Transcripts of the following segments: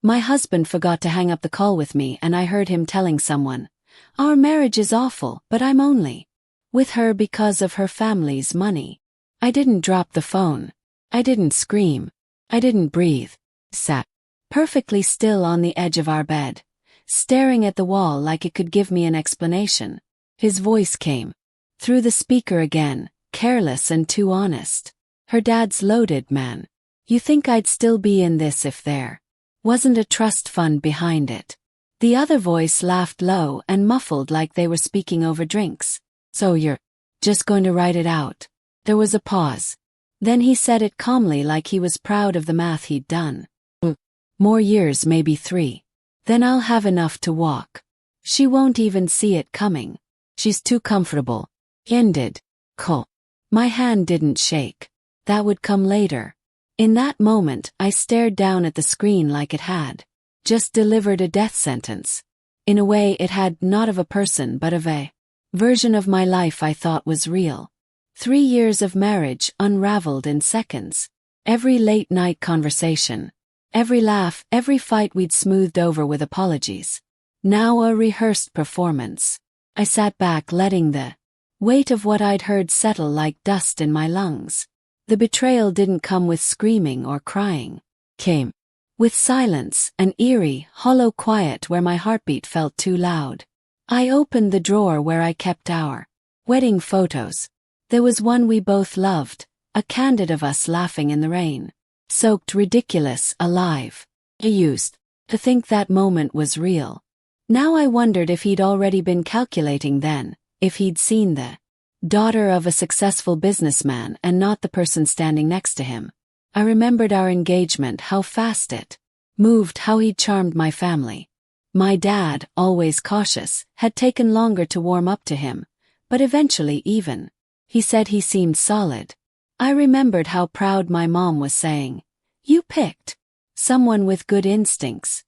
My husband forgot to hang up the call with me and I heard him telling someone, "Our marriage is awful, but I'm only with her because of her family's money." I didn't drop the phone. I didn't scream. I didn't breathe. Sat perfectly still on the edge of our bed, staring at the wall like it could give me an explanation. His voice came through the speaker again, careless and too honest. "Her dad's loaded, man. You think I'd still be in this if there wasn't a trust fund behind it?" The other voice laughed low and muffled like they were speaking over drinks. "So you're just going to write it out?" There was a pause. Then he said it calmly like he was proud of the math he'd done. "More years, maybe 3. Then I'll have enough to walk. She won't even see it coming. She's too comfortable." Ended. Cool. My hand didn't shake. That would come later. In that moment, I stared down at the screen like it had just delivered a death sentence. In a way it had, not of a person but of a version of my life I thought was real. 3 years of marriage unraveled in seconds. Every late-night conversation, every laugh, every fight we'd smoothed over with apologies. Now a rehearsed performance. I sat back letting the weight of what I'd heard settle like dust in my lungs. The betrayal didn't come with screaming or crying. Came with silence, an eerie, hollow quiet where my heartbeat felt too loud. I opened the drawer where I kept our wedding photos. There was one we both loved, a candid of us laughing in the rain. Soaked, ridiculous, alive. I used to think that moment was real. Now I wondered if he'd already been calculating then, if he'd seen the daughter of a successful businessman and not the person standing next to him. I remembered our engagement, how fast it moved, how he'd charmed my family. My dad, always cautious, had taken longer to warm up to him, but eventually even. He said he seemed solid. I remembered how proud my mom was saying, "You picked someone with good instincts."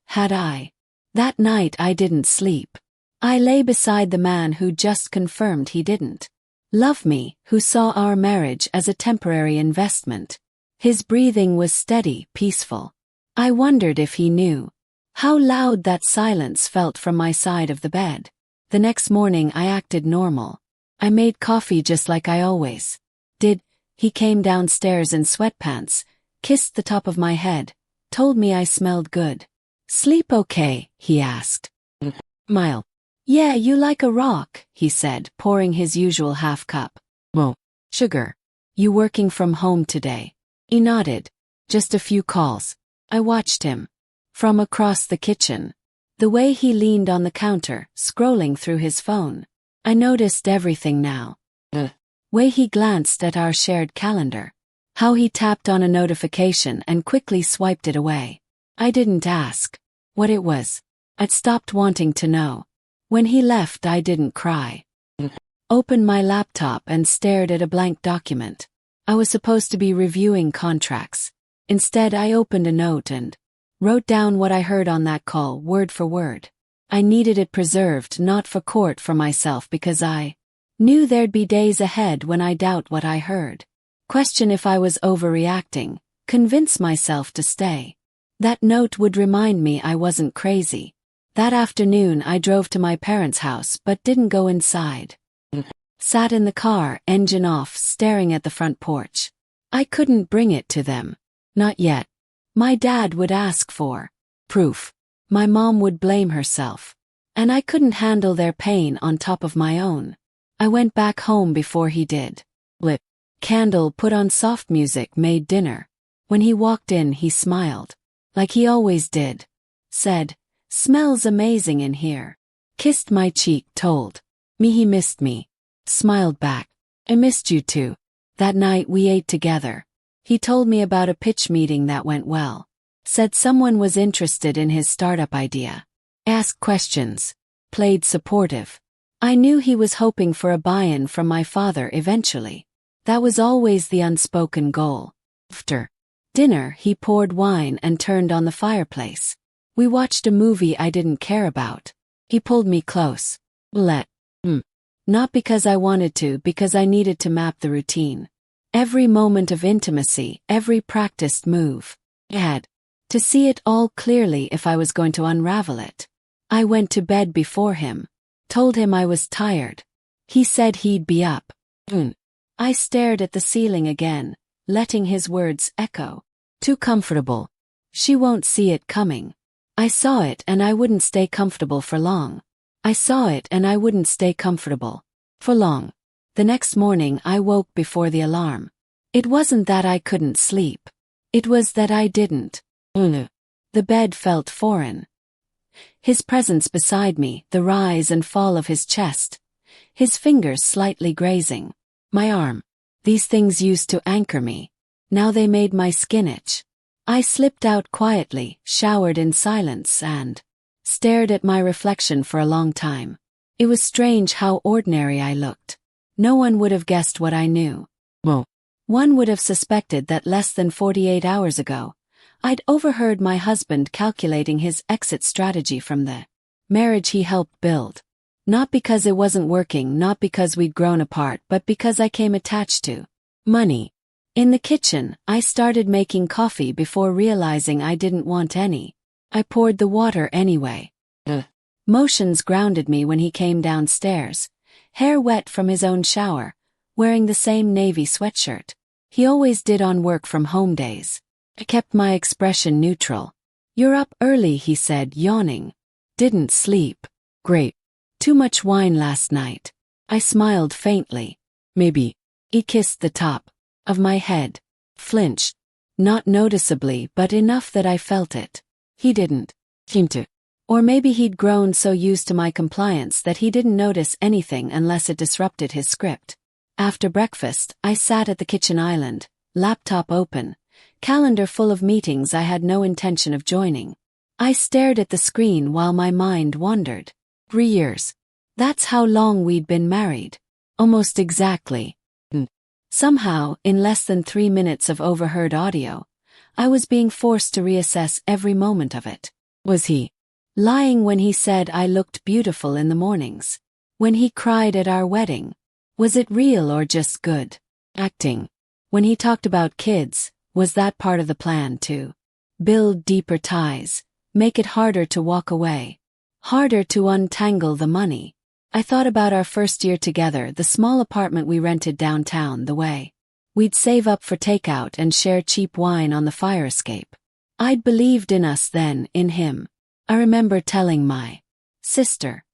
Had I? That night I didn't sleep. I lay beside the man who just confirmed he didn't love me, who saw our marriage as a temporary investment. His breathing was steady, peaceful. I wondered if he knew how loud that silence felt from my side of the bed. The next morning I acted normal. I made coffee just like I always did. He came downstairs in sweatpants, kissed the top of my head, told me I smelled good. "Sleep okay?" he asked. Smile. "Yeah, you like a rock," he said, pouring his usual half cup. "Whoa. Sugar. You working from home today?" He nodded. "Just a few calls." I watched him from across the kitchen. The way he leaned on the counter, scrolling through his phone. I noticed everything now. The way he glanced at our shared calendar. How he tapped on a notification and quickly swiped it away. I didn't ask what it was. I'd stopped wanting to know. When he left, I didn't cry. Opened my laptop and stared at a blank document. I was supposed to be reviewing contracts. Instead, I opened a note and wrote down what I heard on that call, word for word. I needed it preserved, not for court, for myself, because I knew there'd be days ahead when I doubt what I heard. Question if I was overreacting, convince myself to stay. That note would remind me I wasn't crazy. That afternoon I drove to my parents' house but didn't go inside. Sat in the car, engine off, staring at the front porch. I couldn't bring it to them. Not yet. My dad would ask for proof. My mom would blame herself. And I couldn't handle their pain on top of my own. I went back home before he did. Lit candle, put on soft music, made dinner. When he walked in, he smiled. Like he always did. Said, "Smells amazing in here." Kissed my cheek, told me he missed me. Smiled back. "I missed you too." That night we ate together. He told me about a pitch meeting that went well. Said someone was interested in his startup idea. Asked questions. Played supportive. I knew he was hoping for a buy-in from my father eventually. That was always the unspoken goal. After dinner, he poured wine and turned on the fireplace. We watched a movie I didn't care about. He pulled me close. Not because I wanted to, because I needed to map the routine. Every moment of intimacy, every practiced move. I had To see it all clearly if I was going to unravel it. I went to bed before him. Told him I was tired. He said he'd be up. I stared at the ceiling again, letting his words echo. Too comfortable. She won't see it coming. I saw it and I wouldn't stay comfortable for long. I saw it and I wouldn't stay comfortable for long. The next morning I woke before the alarm. It wasn't that I couldn't sleep. It was that I didn't. The bed felt foreign. His presence beside me, the rise and fall of his chest. His fingers slightly grazing my arm. These things used to anchor me. Now they made my skin itch. I slipped out quietly, showered in silence and stared at my reflection for a long time. It was strange how ordinary I looked. No one would have guessed what I knew. One would have suspected that less than 48 hours ago, I'd overheard my husband calculating his exit strategy from the marriage he helped build. Not because it wasn't working, not because we'd grown apart, but because I came attached to money. In the kitchen, I started making coffee before realizing I didn't want any. I poured the water anyway. Motions grounded me when he came downstairs, hair wet from his own shower, wearing the same navy sweatshirt he always did on work from home days. I kept my expression neutral. "You're up early," he said, yawning. "Didn't sleep." "Great. Too much wine last night." I smiled faintly. "Maybe." He kissed the top of my head. Flinched. Not noticeably, but enough that I felt it. He didn't seem to. Or maybe he'd grown so used to my compliance that he didn't notice anything unless it disrupted his script. After breakfast, I sat at the kitchen island, laptop open, calendar full of meetings I had no intention of joining. I stared at the screen while my mind wandered. 3 years. That's how long we'd been married. Almost exactly. Somehow, in less than 3 minutes of overheard audio, I was being forced to reassess every moment of it. Was he lying when he said I looked beautiful in the mornings? When he cried at our wedding? Was it real or just good acting? When he talked about kids, was that part of the plan too? Build deeper ties, make it harder to walk away, harder to untangle the money. I thought about our first year together, the small apartment we rented downtown, the way we'd save up for takeout and share cheap wine on the fire escape. I'd believed in us then, in him. I remember telling my sister,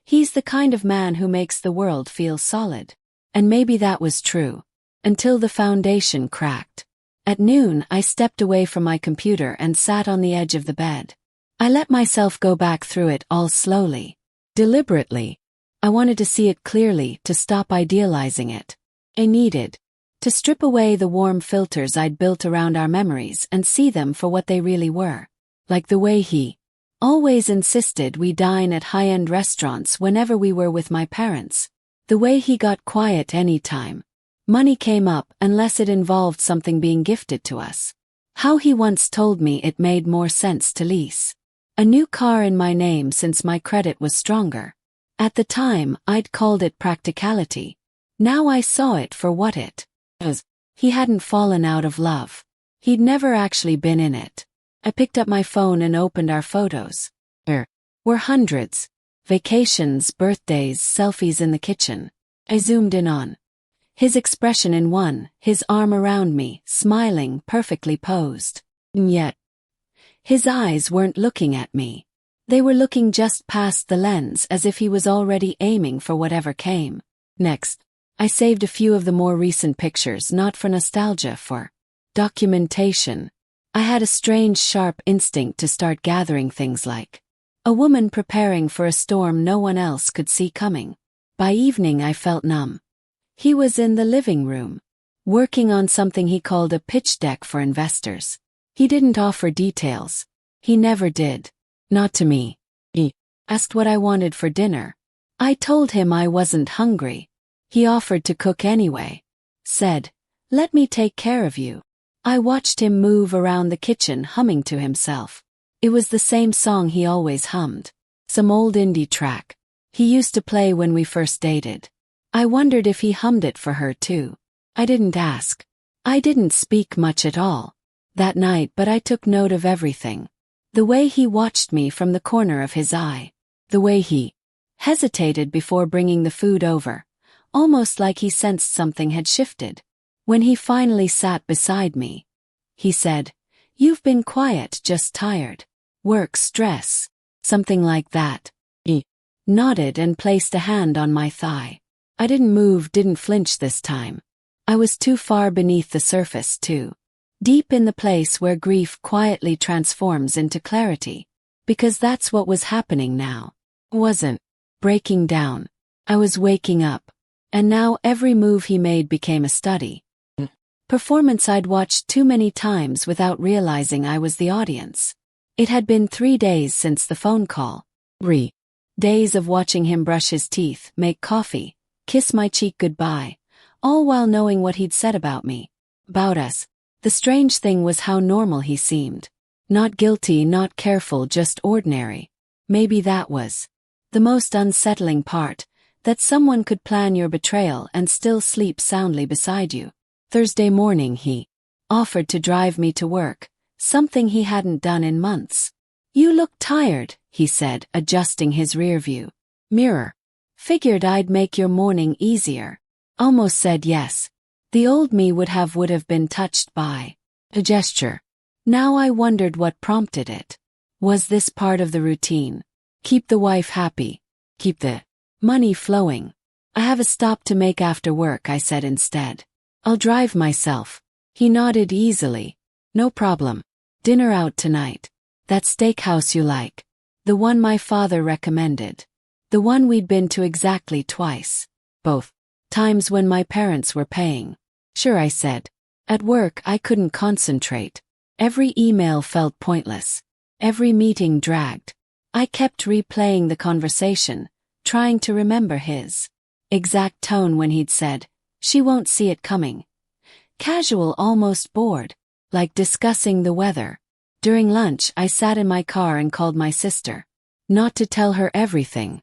"He's the kind of man who makes the world feel solid." And maybe that was true. Until the foundation cracked. At noon, I stepped away from my computer and sat on the edge of the bed. I let myself go back through it all slowly. Deliberately. I wanted to see it clearly, to stop idealizing it. I needed to strip away the warm filters I'd built around our memories and see them for what they really were. Like the way he always insisted we dine at high-end restaurants whenever we were with my parents. The way he got quiet anytime money came up unless it involved something being gifted to us. How he once told me it made more sense to lease a new car in my name since my credit was stronger. At the time, I'd called it practicality. Now I saw it for what it was. He hadn't fallen out of love. He'd never actually been in it. I picked up my phone and opened our photos. There were hundreds. Vacations, birthdays, selfies in the kitchen. I zoomed in on his expression in one, his arm around me, smiling, perfectly posed. And yet, his eyes weren't looking at me. They were looking just past the lens, as if he was already aiming for whatever came next. I saved a few of the more recent pictures, not for nostalgia, for documentation. I had a strange, sharp instinct to start gathering things like a woman preparing for a storm no one else could see coming. By evening I felt numb. He was in the living room, working on something he called a pitch deck for investors. He didn't offer details. He never did. Not to me. He asked what I wanted for dinner. I told him I wasn't hungry. He offered to cook anyway. Said, "Let me take care of you." I watched him move around the kitchen humming to himself. It was the same song he always hummed. Some old indie track he used to play when we first dated. I wondered if he hummed it for her too. I didn't ask. I didn't speak much at all. that night, but I took note of everything. The way he watched me from the corner of his eye. The way he hesitated before bringing the food over, almost like he sensed something had shifted. When he finally sat beside me, he said, "You've been quiet, just tired. Work stress." Something like that. He nodded and placed a hand on my thigh. I didn't move, didn't flinch this time. I was too far beneath the surface, too deep in the place where grief quietly transforms into clarity. Because that's what was happening now. I wasn't breaking down. I was waking up. And now every move he made became a study. Performance I'd watched too many times without realizing I was the audience. It had been 3 days since the phone call. 3 days of watching him brush his teeth, make coffee, kiss my cheek goodbye, all while knowing what he'd said about me, about us. The strange thing was how normal he seemed. Not guilty, not careful, just ordinary. Maybe that was the most unsettling part, that someone could plan your betrayal and still sleep soundly beside you. Thursday morning he offered to drive me to work, something he hadn't done in months. "You look tired," he said, adjusting his rearview mirror. "Figured I'd make your morning easier." Almost said yes. The old me would have been touched by a gesture. Now I wondered what prompted it. Was this part of the routine? Keep the wife happy. Keep the money flowing. "I have a stop to make after work," I said instead. "I'll drive myself." He nodded easily. "No problem. Dinner out tonight. That steakhouse you like. The one my father recommended. The one we'd been to exactly twice. Both times when my parents were paying." "Sure," I said. At work I couldn't concentrate. Every email felt pointless. Every meeting dragged. I kept replaying the conversation, trying to remember his exact tone when he'd said, "She won't see it coming." Casual, almost bored, like discussing the weather. During lunch I sat in my car and called my sister. Not to tell her everything.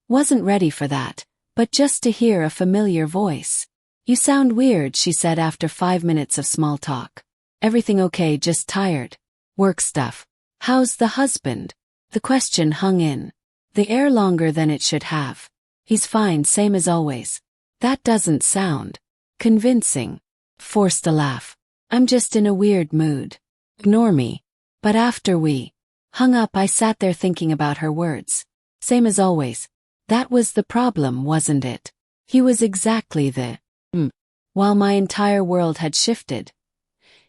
Wasn't ready for that, but just to hear a familiar voice. "You sound weird," she said after 5 minutes of small talk. "Everything okay, just tired. Work stuff. How's the husband?" The question hung in the air longer than it should have. "He's fine, same as always." That doesn't sound convincing. Forced a laugh. "I'm just in a weird mood. Ignore me." But after we hung up I sat there thinking about her words. Same as always. That was the problem, wasn't it? He was exactly the While my entire world had shifted,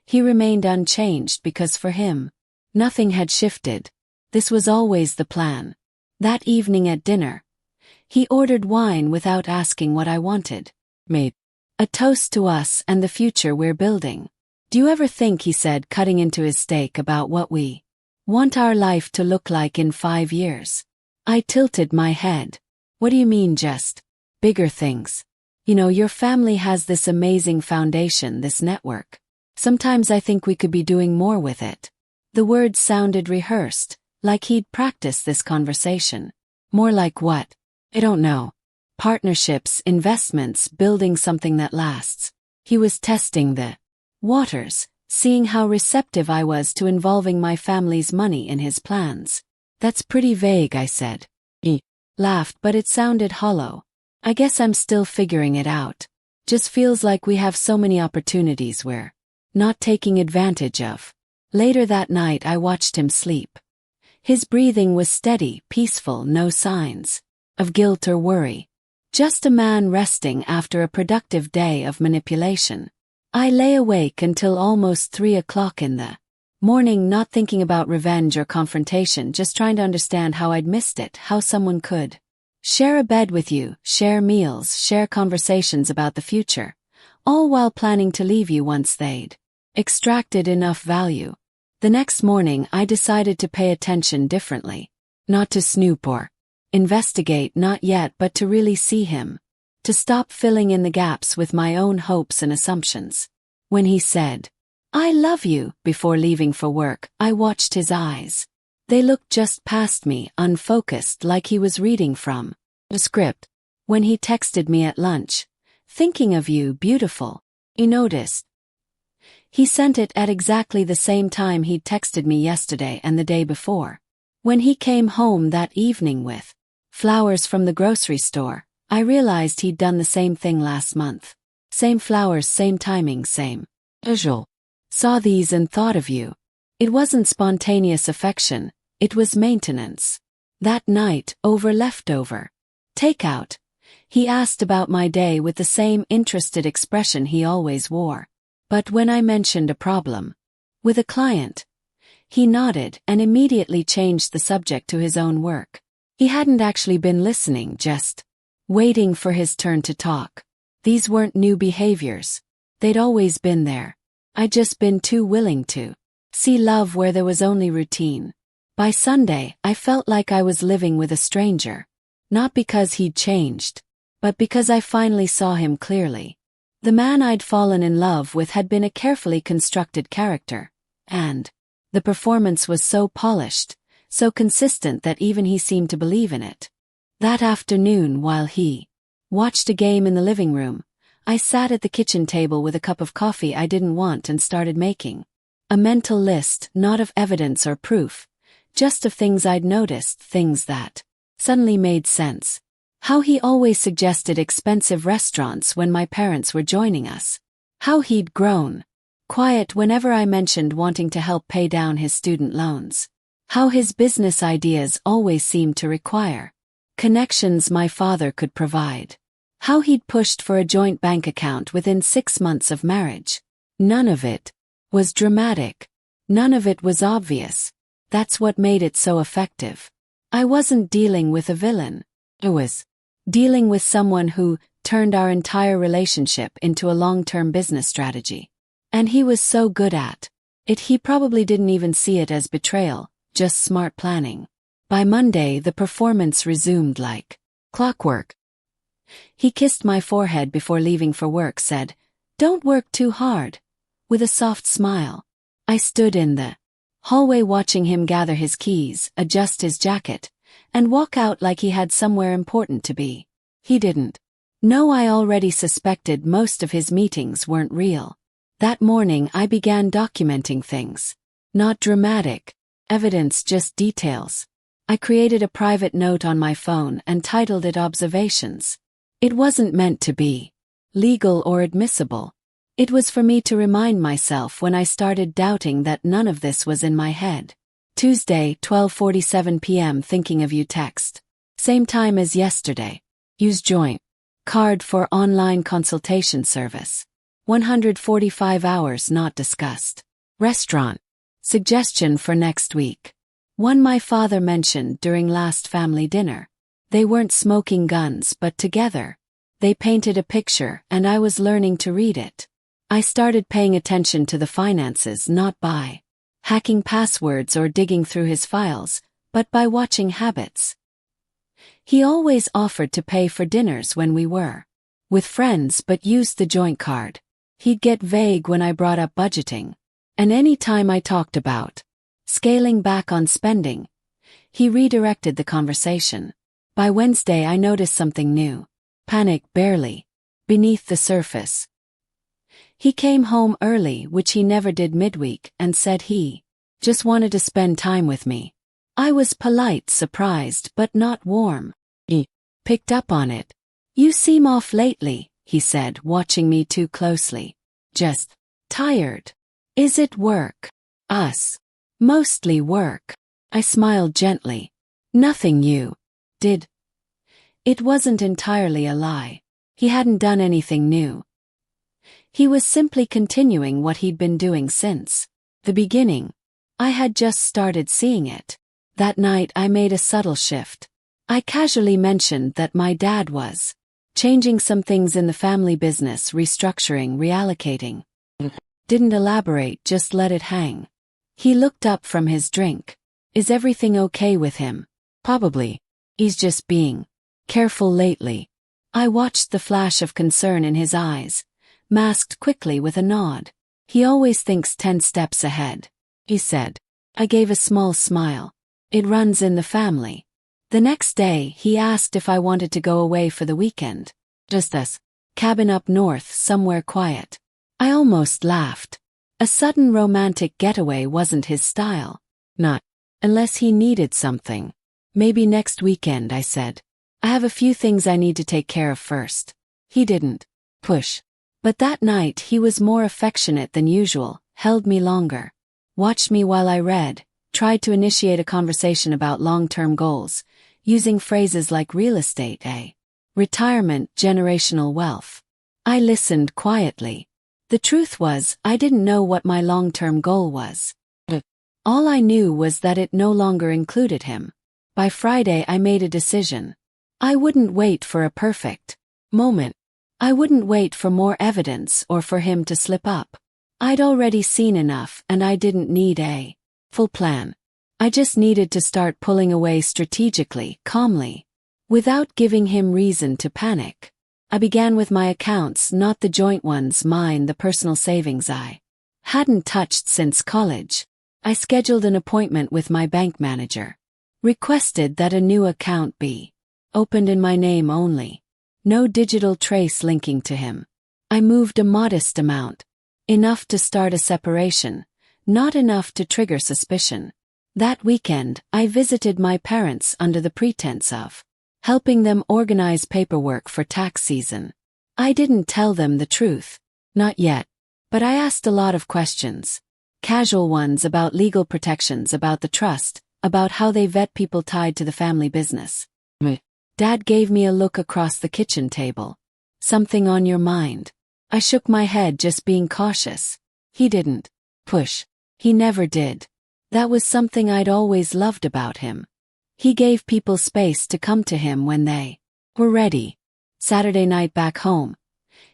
he remained unchanged because for him, nothing had shifted. This was always the plan. That evening at dinner, he ordered wine without asking what I wanted. Made a toast to us and the future we're building. "Do you ever think," he said, cutting into his steak, "about what we want our life to look like in 5 years?" I tilted my head. "What do you mean, just bigger things? You know, your family has this amazing foundation, this network. Sometimes I think we could be doing more with it." The words sounded rehearsed, like he'd practiced this conversation. "More like what?" "I don't know. Partnerships, investments, building something that lasts." He was testing the waters, seeing how receptive I was to involving my family's money in his plans. "That's pretty vague," I said. He laughed, but it sounded hollow. "I guess I'm still figuring it out. Just feels like we have so many opportunities we're not taking advantage of." Later that night I watched him sleep. His breathing was steady, peaceful, no signs of guilt or worry. Just a man resting after a productive day of manipulation. I lay awake until almost 3 o'clock in the morning, not thinking about revenge or confrontation, just trying to understand how I'd missed it, how someone could share a bed with you, share meals, share conversations about the future, all while planning to leave you once they'd extracted enough value. The next morning I decided to pay attention differently. Not to snoop or investigate, not yet, but to really see him. To stop filling in the gaps with my own hopes and assumptions. When he said, "I love you," before leaving for work, I watched his eyes. They looked just past me, unfocused, like he was reading from a script. When he texted me at lunch, "Thinking of you, beautiful," I noticed He sent it at exactly the same time he'd texted me yesterday and the day before. When he came home that evening with flowers from the grocery store, I realized he'd done the same thing last month. Same flowers, same timing, same usual. Saw these and thought of you. It wasn't spontaneous affection, it was maintenance. That night, over leftover takeout, he asked about my day with the same interested expression he always wore. But when I mentioned a problem with a client, he nodded and immediately changed the subject to his own work. He hadn't actually been listening, just waiting for his turn to talk. These weren't new behaviors. They'd always been there. I'd just been too willing to see love where there was only routine. By Sunday, I felt like I was living with a stranger. Not because he'd changed, but because I finally saw him clearly. The man I'd fallen in love with had been a carefully constructed character, and the performance was so polished, so consistent that even he seemed to believe in it. That afternoon, while he watched a game in the living room, I sat at the kitchen table with a cup of coffee I didn't want and started making a mental list, not of evidence or proof, just of things I'd noticed, things that suddenly made sense. How he always suggested expensive restaurants when my parents were joining us. How he'd grown quiet whenever I mentioned wanting to help pay down his student loans. How his business ideas always seemed to require connections my father could provide. How he'd pushed for a joint bank account within 6 months of marriage. None of it was dramatic. None of it was obvious. That's what made it so effective. I wasn't dealing with a villain. I was dealing with someone who turned our entire relationship into a long-term business strategy. And he was so good at it, he probably didn't even see it as betrayal, just smart planning. By Monday, the performance resumed like clockwork. He kissed my forehead before leaving for work, said, "Don't work too hard," with a soft smile. I stood in the hallway watching him gather his keys, adjust his jacket, and walk out like he had somewhere important to be. He didn't know I already suspected most of his meetings weren't real. That morning I began documenting things. Not dramatic evidence, just details. I created a private note on my phone and titled it Observations. It wasn't meant to be legal or admissible. It was for me to remind myself when I started doubting that none of this was in my head. Tuesday, 12:47 p.m. Thinking of you text. Same time as yesterday. Use joint card for online consultation service. 145 hours not discussed. Restaurant suggestion for next week. One my father mentioned during last family dinner. They weren't smoking guns but together. They painted a picture and I was learning to read it. I started paying attention to the finances, not by hacking passwords or digging through his files, but by watching habits. He always offered to pay for dinners when we were with friends but used the joint card. He'd get vague when I brought up budgeting. And any time I talked about scaling back on spending, he redirected the conversation. By Wednesday I noticed something new. Panic barely beneath the surface. He came home early, which he never did midweek, and said he just wanted to spend time with me. I was polite, surprised, but not warm. He picked up on it. "You seem off lately," he said, watching me too closely. "Just tired." "Is it work?" "Us. Mostly work." I smiled gently. "Nothing you did." It wasn't entirely a lie. He hadn't done anything new. He was simply continuing what he'd been doing since the beginning. I had just started seeing it. That night I made a subtle shift. I casually mentioned that my dad was changing some things in the family business, restructuring, reallocating. Didn't elaborate, just let it hang. He looked up from his drink. "Is everything okay with him?" "Probably. He's just being careful lately." I watched the flash of concern in his eyes, masked quickly with a nod. "He always thinks 10 steps ahead," he said. I gave a small smile. It runs in the family. The next day, he asked if I wanted to go away for the weekend. Just us. Cabin up north, somewhere quiet. I almost laughed. A sudden romantic getaway wasn't his style. Not unless he needed something. Maybe next weekend, I said. I have a few things I need to take care of first. He didn't push. But that night he was more affectionate than usual, held me longer, watched me while I read, tried to initiate a conversation about long-term goals, using phrases like real estate, retirement, generational wealth. I listened quietly. The truth was, I didn't know what my long-term goal was. All I knew was that it no longer included him. By Friday I made a decision. I wouldn't wait for a perfect moment. I wouldn't wait for more evidence or for him to slip up. I'd already seen enough and I didn't need a full plan. I just needed to start pulling away strategically, calmly, without giving him reason to panic. I began with my accounts, not the joint ones, mine, the personal savings I hadn't touched since college. I scheduled an appointment with my bank manager. Requested that a new account be opened in my name only. No digital trace linking to him. I moved a modest amount. Enough to start a separation, not enough to trigger suspicion. That weekend, I visited my parents under the pretense of helping them organize paperwork for tax season. I didn't tell them the truth. Not yet. But I asked a lot of questions. Casual ones about legal protections, about the trust, about how they vet people tied to the family business. Dad gave me a look across the kitchen table. Something on your mind? I shook my head, just being cautious. He didn't push. He never did. That was something I'd always loved about him. He gave people space to come to him when they were ready. Saturday night back home,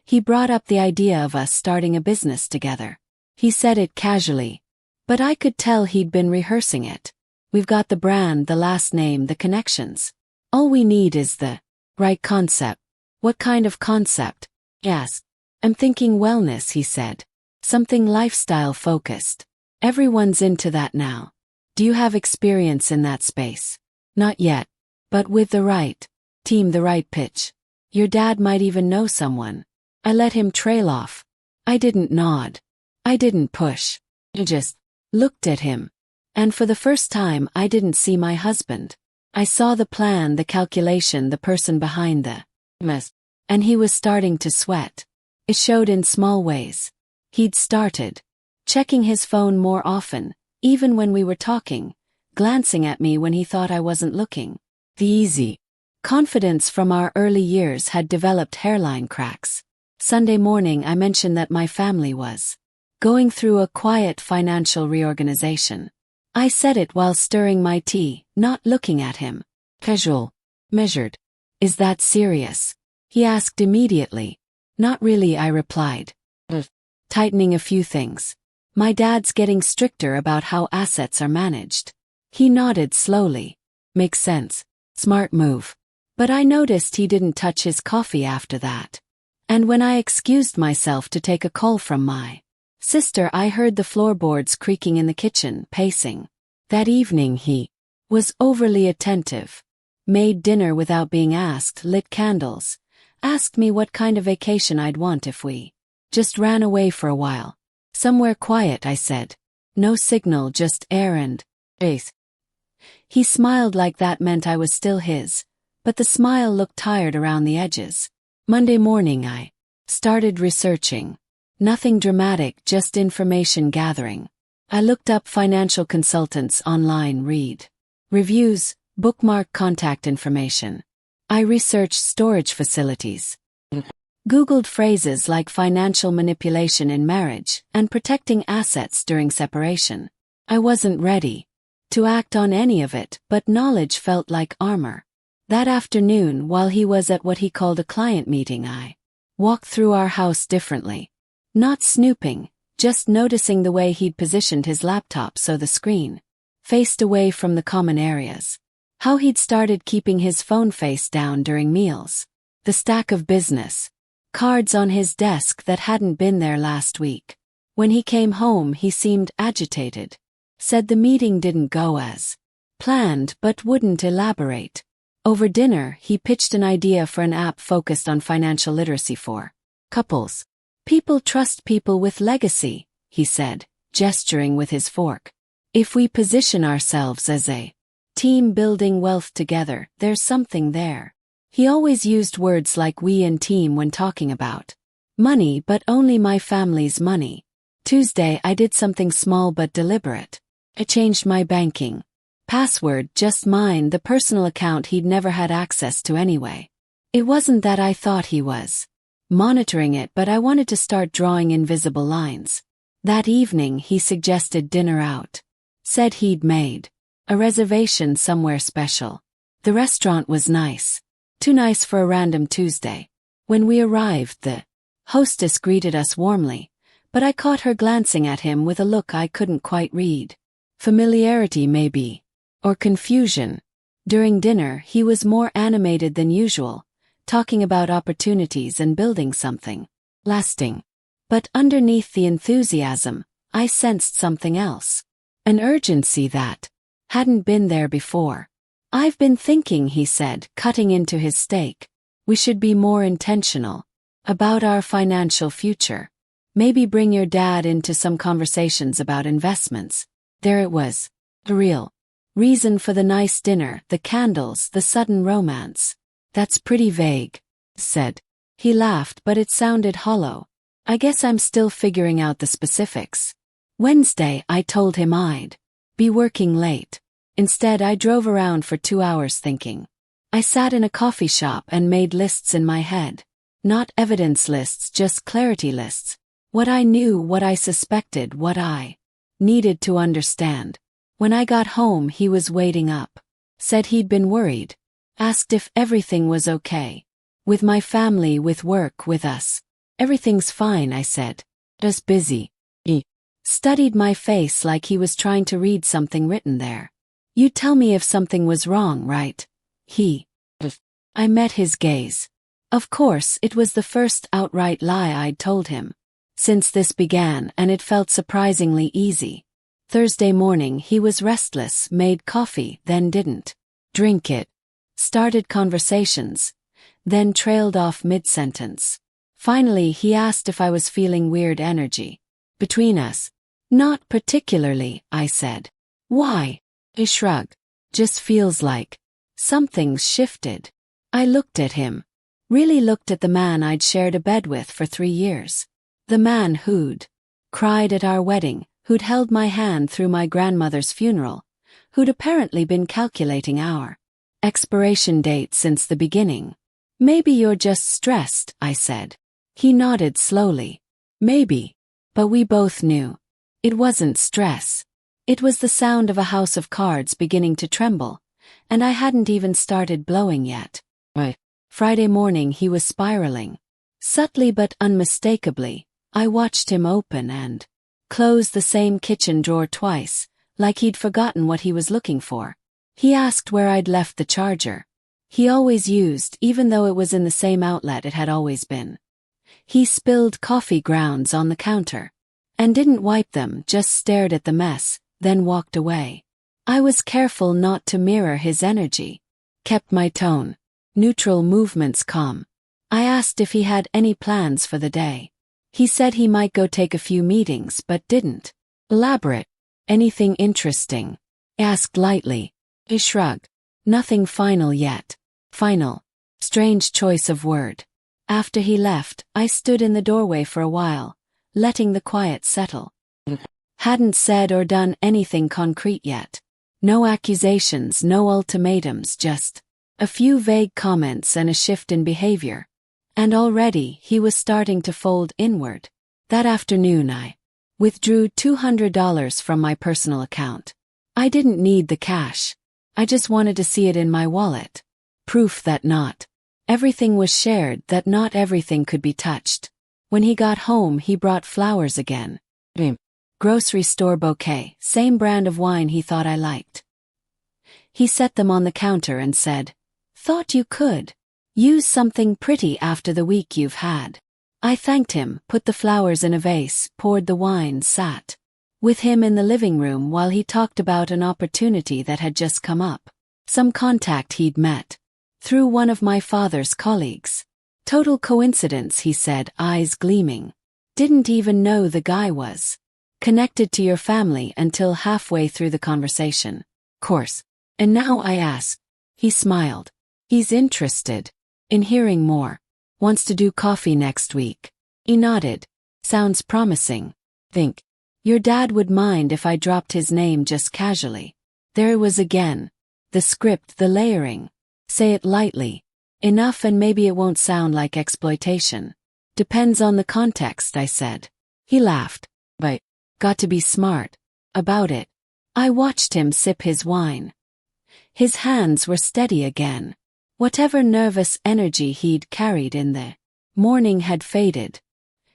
he brought up the idea of us starting a business together. He said it casually, but I could tell he'd been rehearsing it. We've got the brand, the last name, the connections. All we need is the right concept. What kind of concept? Yes. I'm thinking wellness, he said. Something lifestyle-focused. Everyone's into that now. Do you have experience in that space? Not yet. But with the right team, the right pitch. Your dad might even know someone. I let him trail off. I didn't nod. I didn't push. I just looked at him. And for the first time, I didn't see my husband. I saw the plan, the calculation, the person behind the mess. And he was starting to sweat. It showed in small ways. He'd started checking his phone more often, even when we were talking, glancing at me when he thought I wasn't looking. The easy confidence from our early years had developed hairline cracks. Sunday morning I mentioned that my family was going through a quiet financial reorganization. I said it while stirring my tea, not looking at him. Casual. Measured. Is that serious? He asked immediately. Not really, I replied. Tightening a few things. My dad's getting stricter about how assets are managed. He nodded slowly. Makes sense. Smart move. But I noticed he didn't touch his coffee after that. And when I excused myself to take a call from my sister, I heard the floorboards creaking in the kitchen, pacing. That evening he was overly attentive. Made dinner without being asked, lit candles. Asked me what kind of vacation I'd want if we just ran away for a while. Somewhere quiet, I said. No signal, just air and space. He smiled like that meant I was still his, but the smile looked tired around the edges. Monday morning I started researching. Nothing dramatic, just information gathering. I looked up financial consultants online, read reviews, bookmark contact information. I researched storage facilities. Googled phrases like financial manipulation in marriage and protecting assets during separation. I wasn't ready to act on any of it, but knowledge felt like armor. That afternoon, while he was at what he called a client meeting, I walked through our house differently. Not snooping, just noticing the way he'd positioned his laptop so the screen faced away from the common areas. How he'd started keeping his phone face down during meals. The stack of business cards on his desk that hadn't been there last week. When he came home, he seemed agitated. Said the meeting didn't go as planned but wouldn't elaborate. Over dinner, he pitched an idea for an app focused on financial literacy for couples. People trust people with legacy, he said, gesturing with his fork. If we position ourselves as a team building wealth together, there's something there. He always used words like we and team when talking about money, but only my family's money. Tuesday, I did something small but deliberate. I changed my banking password, just mine, the personal account he'd never had access to anyway. It wasn't that I thought he was monitoring it, but I wanted to start drawing invisible lines. That evening, he suggested dinner out. Said he'd made a reservation somewhere special. The restaurant was nice. Too nice for a random Tuesday. When we arrived, the hostess greeted us warmly, but I caught her glancing at him with a look I couldn't quite read. Familiarity maybe, or confusion. During dinner, he was more animated than usual, talking about opportunities and building something lasting. But underneath the enthusiasm, I sensed something else. An urgency that hadn't been there before. I've been thinking, he said, cutting into his steak. We should be more intentional about our financial future. Maybe bring your dad into some conversations about investments. There it was. The real reason for the nice dinner, the candles, the sudden romance. That's pretty vague, said. He laughed, but it sounded hollow. I guess I'm still figuring out the specifics. Wednesday, I told him I'd be working late. Instead, I drove around for 2 hours thinking. I sat in a coffee shop and made lists in my head. Not evidence lists, just clarity lists. What I knew, what I suspected, what I needed to understand. When I got home, he was waiting up. Said he'd been worried. Asked if everything was okay. With my family, with work, with us. Everything's fine, I said. Just busy. He studied my face like he was trying to read something written there. You'd tell me if something was wrong, right? I met his gaze. Of course, it was the first outright lie I'd told him since this began, and it felt surprisingly easy. Thursday morning, he was restless, made coffee, then didn't drink it. Started conversations, then trailed off mid-sentence. Finally, he asked if I was feeling weird energy between us. Not particularly, I said. Why? He shrugged. Just feels like something's shifted. I looked at him. Really looked at the man I'd shared a bed with for 3 years. The man who'd cried at our wedding, who'd held my hand through my grandmother's funeral, who'd apparently been calculating our expiration date since the beginning. Maybe you're just stressed, I said. He nodded slowly. Maybe. But we both knew. It wasn't stress. It was the sound of a house of cards beginning to tremble, and I hadn't even started blowing yet. Friday morning he was spiraling. Subtly but unmistakably, I watched him open and close the same kitchen drawer twice, like he'd forgotten what he was looking for. He asked where I'd left the charger. He always used, even though it was in the same outlet it had always been. He spilled coffee grounds on the counter and didn't wipe them, just stared at the mess, then walked away. I was careful not to mirror his energy. Kept my tone. Neutral, movements calm. I asked if he had any plans for the day. He said he might go take a few meetings but didn't elaborate. Anything interesting? Asked lightly. He shrugged. Nothing final yet. Final. Strange choice of word. After he left, I stood in the doorway for a while, letting the quiet settle. Hadn't said or done anything concrete yet. No accusations, no ultimatums, just a few vague comments and a shift in behavior. And already he was starting to fold inward. That afternoon I withdrew $200 from my personal account. I didn't need the cash. I just wanted to see it in my wallet. Proof that not everything was shared, that not everything could be touched. When he got home, he brought flowers again. Grocery store bouquet, same brand of wine he thought I liked. He set them on the counter and said, "Thought you could use something pretty after the week you've had." I thanked him, put the flowers in a vase, poured the wine, sat with him in the living room while he talked about an opportunity that had just come up. Some contact he'd met through one of my father's colleagues. Total coincidence, he said, eyes gleaming. Didn't even know the guy was connected to your family until halfway through the conversation. Course. And now I ask. He smiled. He's interested in hearing more. Wants to do coffee next week. He nodded. Sounds promising. Think. Your dad would mind if I dropped his name just casually. There it was again. The script, the layering. Say it lightly. Enough and maybe it won't sound like exploitation. Depends on the context, I said. He laughed. But, got to be smart about it. I watched him sip his wine. His hands were steady again. Whatever nervous energy he'd carried in the morning had faded.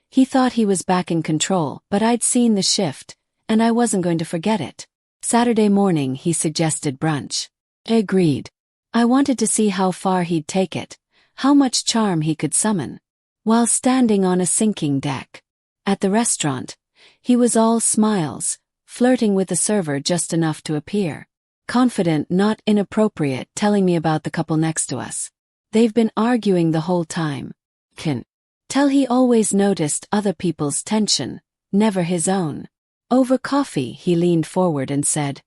He thought he was back in control, but I'd seen the shift, and I wasn't going to forget it. Saturday morning he suggested brunch. I agreed. I wanted to see how far he'd take it, how much charm he could summon. While standing on a sinking deck at the restaurant, he was all smiles, flirting with the server just enough to appear confident, not inappropriate, telling me about the couple next to us. They've been arguing the whole time. Can tell he always noticed other people's tension, never his own. Over coffee, he leaned forward and said,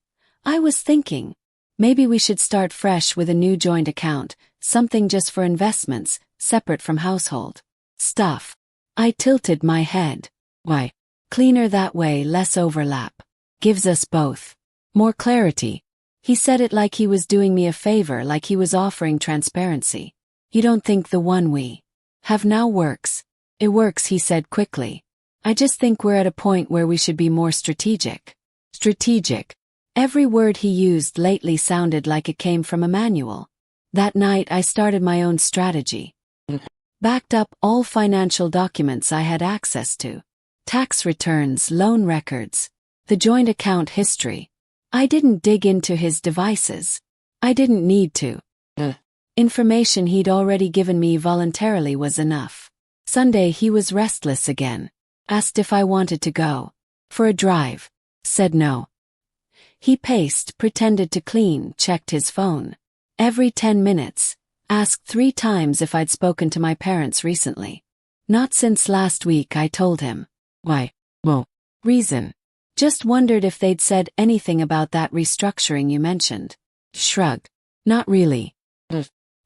I was thinking, maybe we should start fresh with a new joint account, something just for investments, separate from household stuff. I tilted my head. Why? Cleaner that way, less overlap. Gives us both more clarity. He said it like he was doing me a favor, like he was offering transparency. You don't think the one we have now works? It works, he said quickly. I just think we're at a point where we should be more strategic. Strategic. Every word he used lately sounded like it came from a manual. That night I started my own strategy. Backed up all financial documents I had access to. Tax returns, loan records, the joint account history. I didn't dig into his devices. I didn't need to. Information he'd already given me voluntarily was enough. Sunday he was restless again. Asked if I wanted to go for a drive. Said no. He paced, pretended to clean, checked his phone. Every 10 minutes. Asked 3 times if I'd spoken to my parents recently. Not since last week, I told him. Why? Well, reason. Just wondered if they'd said anything about that restructuring you mentioned. Shrugged. Not really.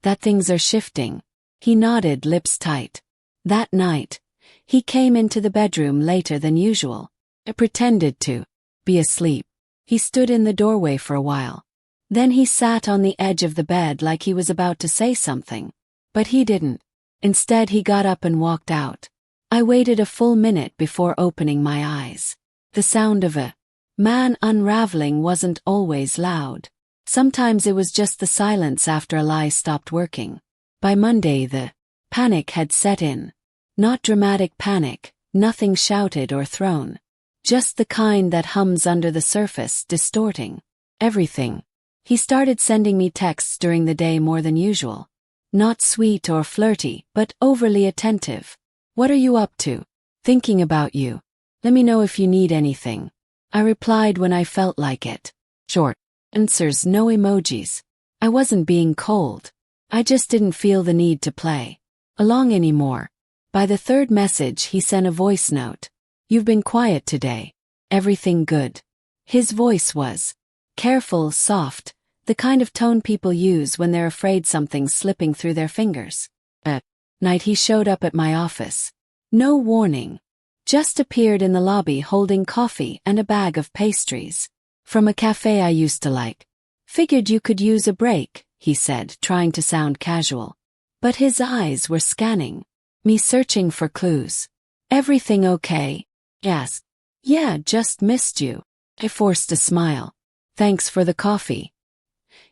That things are shifting. He nodded, lips tight. That night, he came into the bedroom later than usual. I pretended to be asleep. He stood in the doorway for a while. Then he sat on the edge of the bed like he was about to say something. But he didn't. Instead, he got up and walked out. I waited a full minute before opening my eyes. The sound of a man unraveling wasn't always loud. Sometimes it was just the silence after a lie stopped working. By Monday the panic had set in. Not dramatic panic, nothing shouted or thrown. Just the kind that hums under the surface, distorting everything. He started sending me texts during the day more than usual. Not sweet or flirty, but overly attentive. What are you up to? Thinking about you. Let me know if you need anything. I replied when I felt like it. Short answers, no emojis. I wasn't being cold. I just didn't feel the need to play along anymore. By the 3rd message he sent a voice note. You've been quiet today. Everything good? His voice was careful, soft, the kind of tone people use when they're afraid something's slipping through their fingers. At night he showed up at my office. No warning. Just appeared in the lobby holding coffee and a bag of pastries. From a cafe I used to like. Figured you could use a break, he said, trying to sound casual. But his eyes were scanning me, searching for clues. Everything okay? Asked. Yeah, just missed you. I forced a smile. Thanks for the coffee.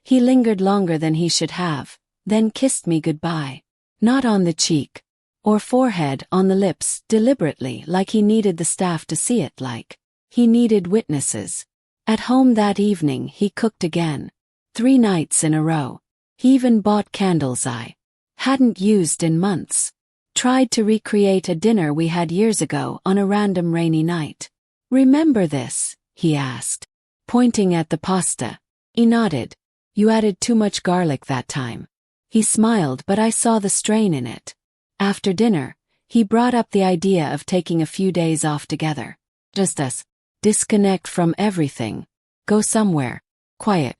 He lingered longer than he should have, then kissed me goodbye. Not on the cheek or forehead, on the lips, deliberately, like he needed the staff to see it, like he needed witnesses. At home that evening he cooked again. 3 nights in a row. He even bought candles I hadn't used in months. Tried to recreate a dinner we had years ago on a random rainy night. Remember this? He asked, pointing at the pasta. He nodded. You added too much garlic that time. He smiled, but I saw the strain in it. After dinner, he brought up the idea of taking a few days off together. Just us. Disconnect from everything. Go somewhere. Quiet.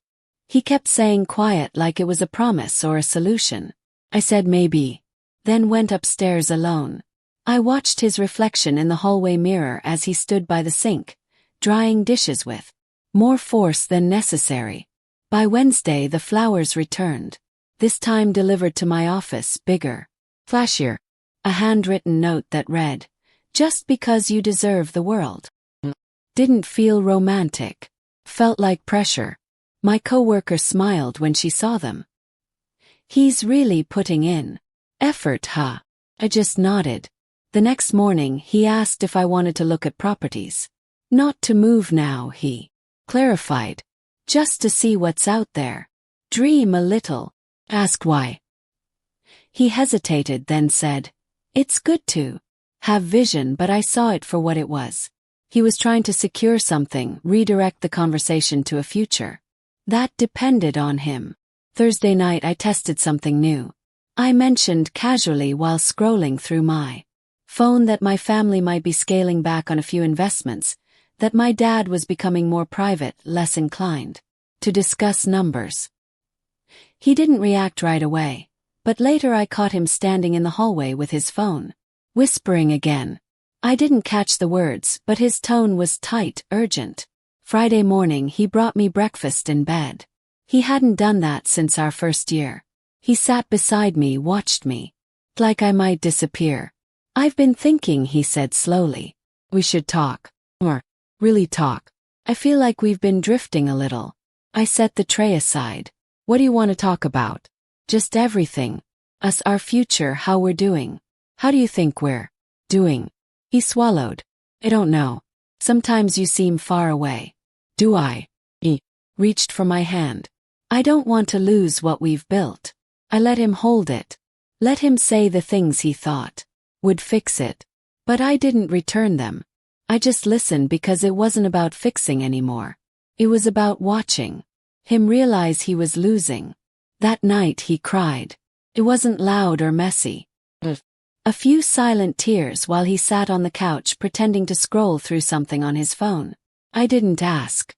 He kept saying quiet like it was a promise or a solution. I said maybe. Then went upstairs alone. I watched his reflection in the hallway mirror as he stood by the sink, drying dishes with more force than necessary. By Wednesday the flowers returned. This time delivered to my office, bigger, flashier. A handwritten note that read, "Just because you deserve the world." Didn't feel romantic. Felt like pressure. My coworker smiled when she saw them. He's really putting in effort, huh? I just nodded. The next morning he asked if I wanted to look at properties. Not to move now, he clarified. Just to see what's out there. Dream a little. Asked why. He hesitated, then said, "It's good to have vision," but I saw it for what it was. He was trying to secure something, redirect the conversation to a future. That depended on him. Thursday night I tested something new. I mentioned casually while scrolling through my phone that my family might be scaling back on a few investments, that my dad was becoming more private, less inclined to discuss numbers. He didn't react right away, but later I caught him standing in the hallway with his phone, whispering again. I didn't catch the words, but his tone was tight, urgent. Friday morning he brought me breakfast in bed. He hadn't done that since our first year. He sat beside me, watched me, like I might disappear. "I've been thinking," he said slowly. "We should talk. Or, really talk. I feel like we've been drifting a little." I set the tray aside. "What do you want to talk about?" "Just everything. Us, our future, how we're doing." "How do you think we're doing?" He swallowed. "I don't know. Sometimes you seem far away." "Do I?" He reached for my hand. "I don't want to lose what we've built." I let him hold it. Let him say the things he thought would fix it. But I didn't return them. I just listened because it wasn't about fixing anymore. It was about watching him realize he was losing. That night he cried. It wasn't loud or messy. A few silent tears while he sat on the couch pretending to scroll through something on his phone. I didn't ask.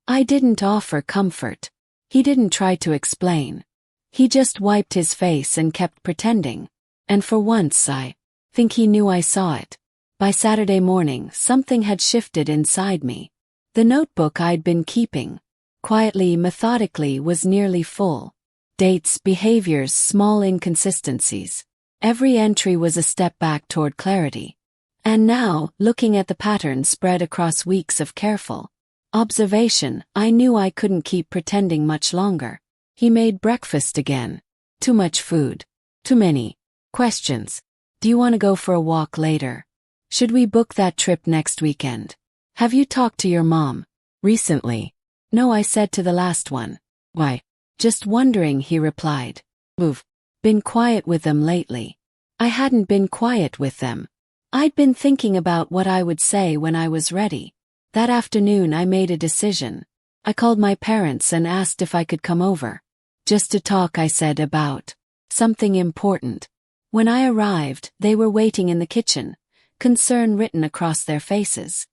I didn't offer comfort. He didn't try to explain. He just wiped his face and kept pretending. And for once I think he knew I saw it. By Saturday morning something had shifted inside me. The notebook I'd been keeping, quietly, methodically, was nearly full. Dates, behaviors, small inconsistencies. Every entry was a step back toward clarity. And now, looking at the pattern spread across weeks of careful observation, I knew I couldn't keep pretending much longer. He made breakfast again. Too much food. Too many questions. "Do you want to go for a walk later? Should we book that trip next weekend? Have you talked to your mom recently?" "No," I said to the last one. "Why?" "Just wondering," he replied. "We've been quiet with them lately." I hadn't been quiet with them. I'd been thinking about what I would say when I was ready. That afternoon I made a decision. I called my parents and asked if I could come over. "Just to talk," I said, "about something important." When I arrived, they were waiting in the kitchen, concern written across their faces.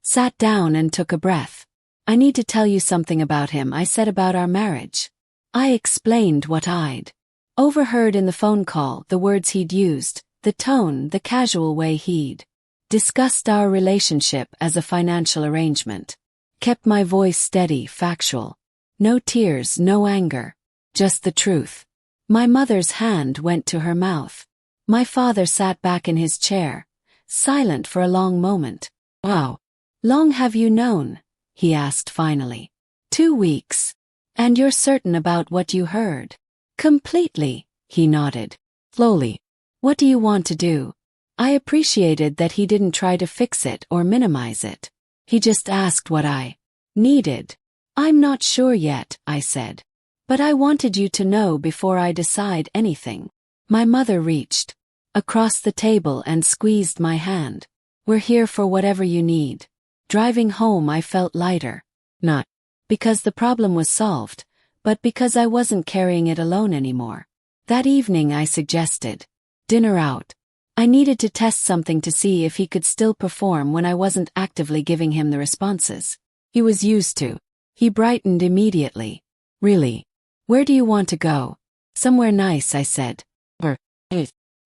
Sat down and took a breath. "I need to tell you something about him," I said, "about our marriage." I explained what I'd overheard in the phone call, the words he'd used, the tone, the casual way he'd discussed our relationship as a financial arrangement. Kept my voice steady, factual. No tears, no anger. Just the truth. My mother's hand went to her mouth. My father sat back in his chair, silent for a long moment. "Wow. Long have you known?" he asked finally. 2 weeks. "And you're certain about what you heard?" "Completely," he nodded. Slowly. "What do you want to do?" I appreciated that he didn't try to fix it or minimize it. He just asked what I needed. "I'm not sure yet," I said. "But I wanted you to know before I decide anything." My mother reached across the table and squeezed my hand. "We're here for whatever you need." Driving home I felt lighter. Not because the problem was solved, but because I wasn't carrying it alone anymore. That evening I suggested dinner out. I needed to test something to see if he could still perform when I wasn't actively giving him the responses he was used to. He brightened immediately. Really? Where do you want to go? Somewhere nice, I said.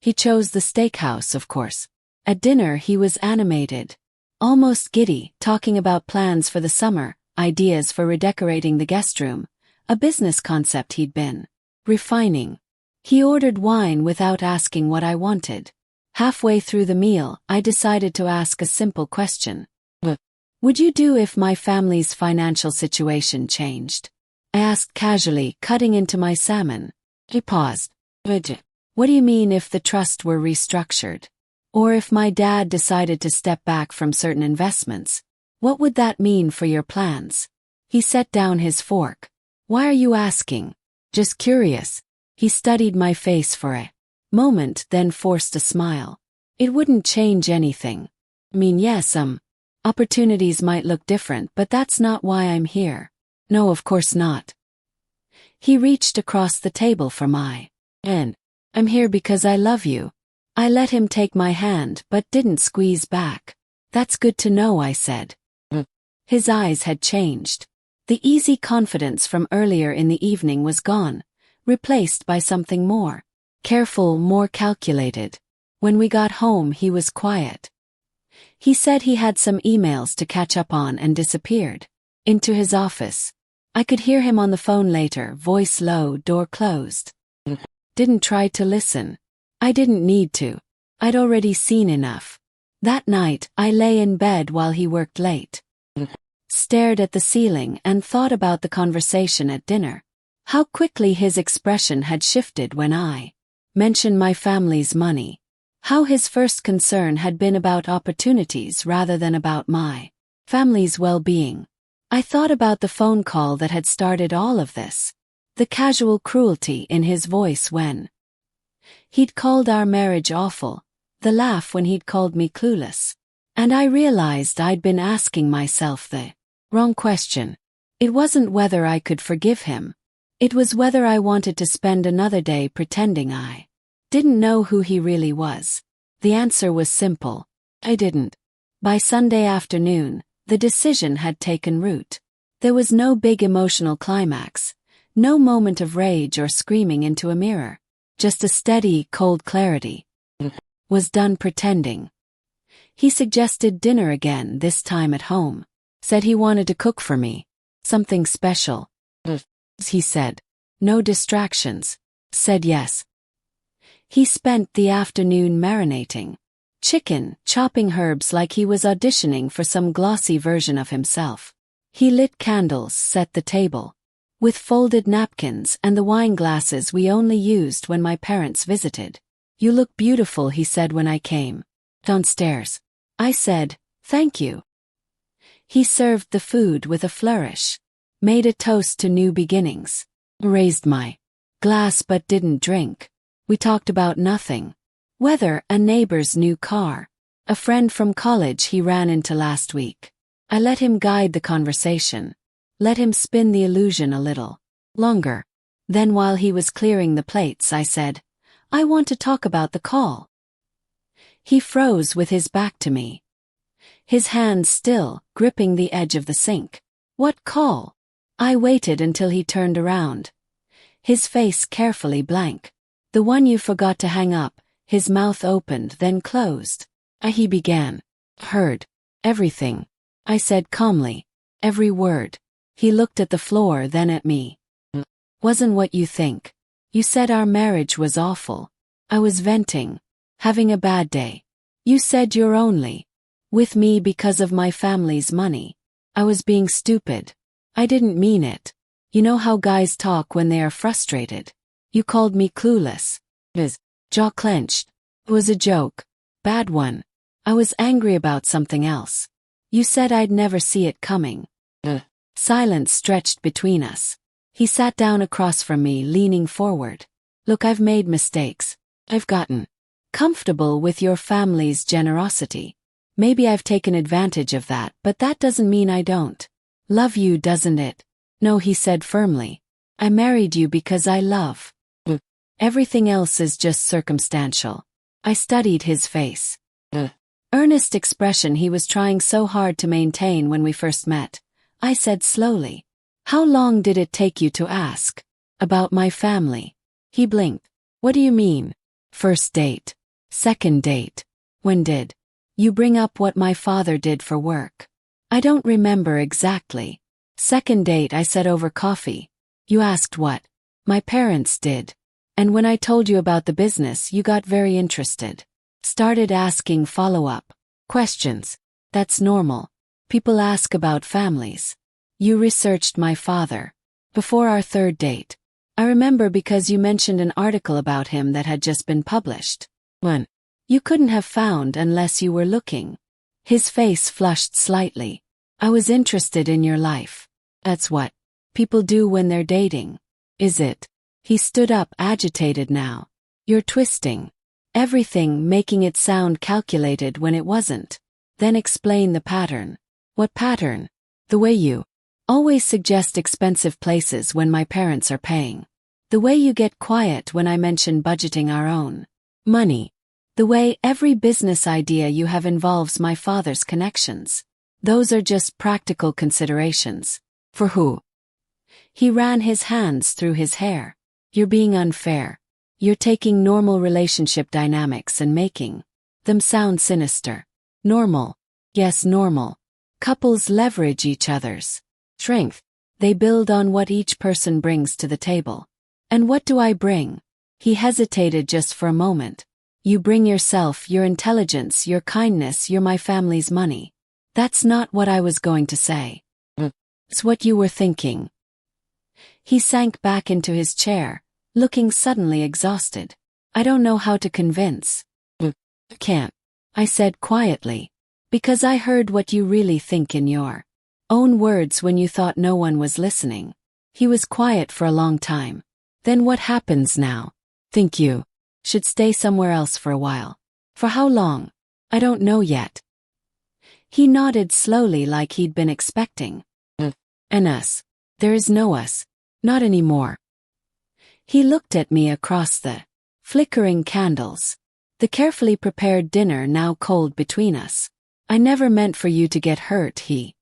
He chose the steakhouse, of course. At dinner he was animated, almost giddy, talking about plans for the summer, ideas for redecorating the guest room, a business concept he'd been refining. He ordered wine without asking what I wanted. Halfway through the meal, I decided to ask a simple question. What would you do if my family's financial situation changed? I asked casually, cutting into my salmon. He paused. What do you mean if the trust were restructured? Or if my dad decided to step back from certain investments? What would that mean for your plans? He set down his fork. Why are you asking? Just curious. He studied my face for a moment, then forced a smile. It wouldn't change anything. I mean, yes, opportunities might look different, but that's not why I'm here. No, of course not. He reached across the table for my hand. I'm here because I love you. I let him take my hand but didn't squeeze back. That's good to know, I said. His eyes had changed. The easy confidence from earlier in the evening was gone, replaced by something more careful, more calculated. When we got home, he was quiet. He said he had some emails to catch up on and disappeared into his office. I could hear him on the phone later, voice low, door closed. Didn't try to listen. I didn't need to. I'd already seen enough. That night, I lay in bed while he worked late. Stared at the ceiling and thought about the conversation at dinner. How quickly his expression had shifted when I mentioned my family's money. How his first concern had been about opportunities rather than about my family's well-being. I thought about the phone call that had started all of this. The casual cruelty in his voice when he'd called our marriage awful, the laugh when he'd called me clueless. And I realized I'd been asking myself the wrong question. It wasn't whether I could forgive him. It was whether I wanted to spend another day pretending I didn't know who he really was. The answer was simple. I didn't. By Sunday afternoon, the decision had taken root. There was no big emotional climax, no moment of rage or screaming into a mirror. Just a steady, cold clarity. Was done pretending. He suggested dinner again, this time at home. Said he wanted to cook for me. Something special. He said. No distractions. Said yes. He spent the afternoon marinating chicken, chopping herbs like he was auditioning for some glossy version of himself. He lit candles, set the table. With folded napkins and the wine glasses we only used when my parents visited. You look beautiful, he said when I came downstairs. I said, thank you. He served the food with a flourish. Made a toast to new beginnings. Raised my glass but didn't drink. We talked about nothing. Weather, a neighbor's new car. A friend from college he ran into last week. I let him guide the conversation. Let him spin the illusion a little longer. Then while he was clearing the plates, I said, I want to talk about the call. He froze with his back to me. His hands still, gripping the edge of the sink. What call? I waited until he turned around. His face carefully blank. The one you forgot to hang up. His mouth opened, then closed. He began. Heard. Everything. I said calmly. Every word. He looked at the floor, then at me. Wasn't what you think. You said our marriage was awful. I was venting. Having a bad day. You said you're only with me because of my family's money. I was being stupid. I didn't mean it. You know how guys talk when they are frustrated. You called me clueless. His jaw clenched. It was a joke. Bad one. I was angry about something else. You said I'd never see it coming. Silence stretched between us. He sat down across from me, leaning forward. Look, I've made mistakes. I've gotten comfortable with your family's generosity. Maybe I've taken advantage of that, but that doesn't mean I don't love you, doesn't it? No, he said firmly. I married you because I love. Everything else is just circumstantial. I studied his face. The earnest expression he was trying so hard to maintain when we first met. I said slowly, "How long did it take you to ask about my family?" He blinked. "What do you mean? First date? Second date? When did you bring up what my father did for work?" "I don't remember exactly. Second date, I said, over coffee. You asked what my parents did. And when I told you about the business, you got very interested. Started asking follow-up questions. That's normal. People ask about families. You researched my father before our third date. I remember because you mentioned an article about him that had just been published. One you couldn't have found unless you were looking." His face flushed slightly. "I was interested in your life. That's what people do when they're dating. Is it?" He stood up, agitated now. "You're twisting everything, making it sound calculated when it wasn't. Then explain the pattern." "What pattern?" "The way you always suggest expensive places when my parents are paying. The way you get quiet when I mention budgeting our own money. The way every business idea you have involves my father's connections. Those are just practical considerations." "For who?" He ran his hands through his hair. "You're being unfair. You're taking normal relationship dynamics and making them sound sinister." "Normal?" "Yes, normal. Couples leverage each other's strength. They build on what each person brings to the table." "And what do I bring?" He hesitated just for a moment. "You bring yourself, your intelligence, your kindness, you're my family's money." "That's not what I was going to say." "It's what you were thinking." He sank back into his chair, looking suddenly exhausted. "I don't know how to convince." "Can't," I said quietly, "because I heard what you really think in your own words when you thought no one was listening." He was quiet for a long time. "Then what happens now?" "Think you should stay somewhere else for a while." "For how long?" "I don't know yet." He nodded slowly like he'd been expecting. "And us? There is no us. Not anymore." He looked at me across the flickering candles. The carefully prepared dinner now cold between us. "I never meant for you to get hurt," he.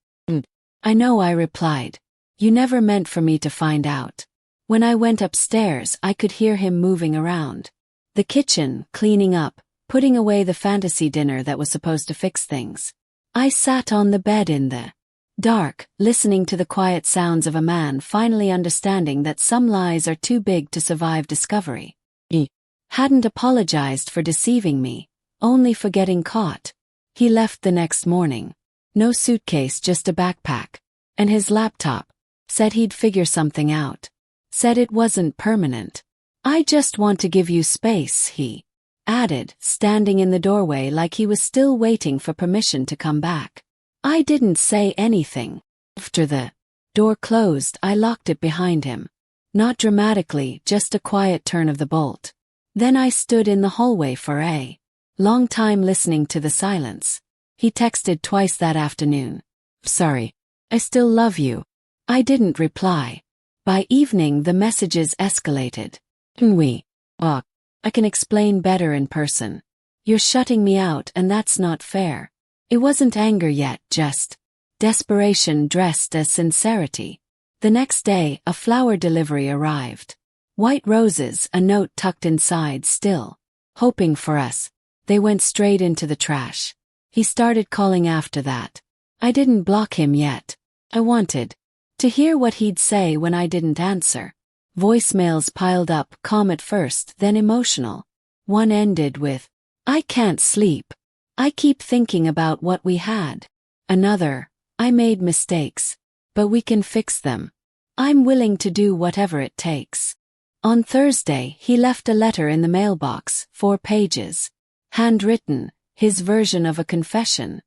"I know," I replied. "You never meant for me to find out." When I went upstairs, I could hear him moving around the kitchen, cleaning up, putting away the fantasy dinner that was supposed to fix things. I sat on the bed in the dark, listening to the quiet sounds of a man finally understanding that some lies are too big to survive discovery. He hadn't apologized for deceiving me, only for getting caught. He left the next morning. No suitcase, just a backpack. And his laptop. Said he'd figure something out. Said it wasn't permanent. "I just want to give you space," he added, standing in the doorway like he was still waiting for permission to come back. I didn't say anything. After the door closed, I locked it behind him. Not dramatically, just a quiet turn of the bolt. Then I stood in the hallway for a long time listening to the silence. He texted twice that afternoon. "Sorry. I still love you." I didn't reply. By evening the messages escalated. "Can we talk? I can explain better in person. You're shutting me out and that's not fair." It wasn't anger yet, just desperation dressed as sincerity. The next day, a flower delivery arrived. White roses, a note tucked inside still, hoping for us. They went straight into the trash. He started calling after that. I didn't block him yet. I wanted to hear what he'd say when I didn't answer. Voicemails piled up, calm at first, then emotional. One ended with, "I can't sleep. I keep thinking about what we had." Another, "I made mistakes. But we can fix them. I'm willing to do whatever it takes." On Thursday, he left a letter in the mailbox, 4 pages. Handwritten, his version of a confession.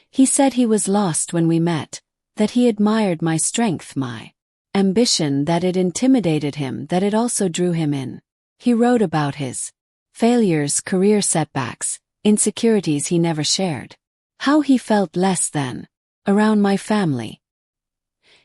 He said he was lost when we met, that he admired my strength, my ambition, that it intimidated him, that it also drew him in. He wrote about his failures, career setbacks, insecurities he never shared. How he felt less than around my family.